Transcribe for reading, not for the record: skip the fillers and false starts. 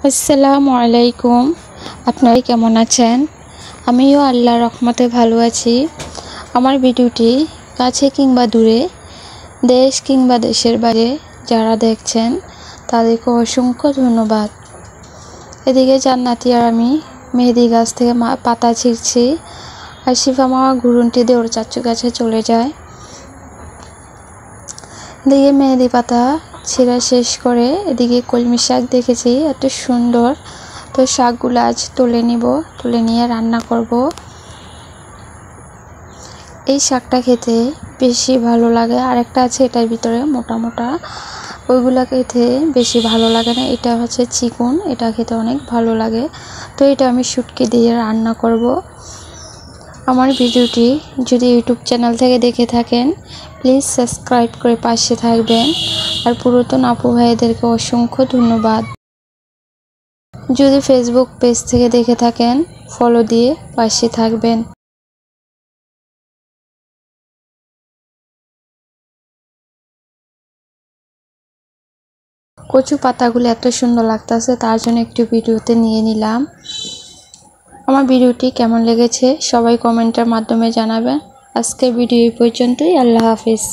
আসসালামু আলাইকুম। আপনারা কেমন আছেন? আমিও আল্লাহর রহমতে ভালো আছি। আমার ভিডিওটি কাছে কিংবা দূরে, দেশ কিংবা দেশের বাইরে যারা দেখছেন তাদেরকে অসংখ্য ধন্যবাদ। এদিকে জান্নাতি আর আমি মেহেদি গাছ থেকে পাতা ছিঁড়ছি। আর শিফা মামা ঘুরুনটি দিয়ে ওর চাচু কাছে চলে যায়। এদিকে মেহেদি পাতা ছিঁড়া শেষ করে এদিকে কলমি শাক দেখেছি এত সুন্দর। তো শাকগুলো আজ তুলে নিব, তুলে নিয়ে রান্না করব। এই শাকটা খেতে বেশি ভালো লাগে। আরেকটা আছে এটার ভিতরে মোটা মোটা, ওইগুলা খেতে বেশি ভালো লাগে না। এটা হচ্ছে চিকন, এটা খেতে অনেক ভালো লাগে। তো এটা আমি শুটকি দিয়ে রান্না করব। আমার ভিডিওটি যদি ইউটিউব চ্যানেল থেকে দেখে থাকেন প্লিজ সাবস্ক্রাইব করে পাশে থাকবেন। আর পুরাতন আপু ভাইদেরকে অসংখ্য ধন্যবাদ। যদি ফেসবুক পেজ থেকে দেখে থাকেন ফলো দিয়ে পাশে থাকবেন। কচু পাতাগুলো এত সুন্দর লাগতেছে, তার জন্য একটু ভিডিওতে নিয়ে নিলাম। আমার ভিডিওটি কেমন লেগেছে সবাই কমেন্টের মাধ্যমে জানাবেন। আজকের ভিডিও এই পর্যন্তই। আল্লাহ হাফিজ।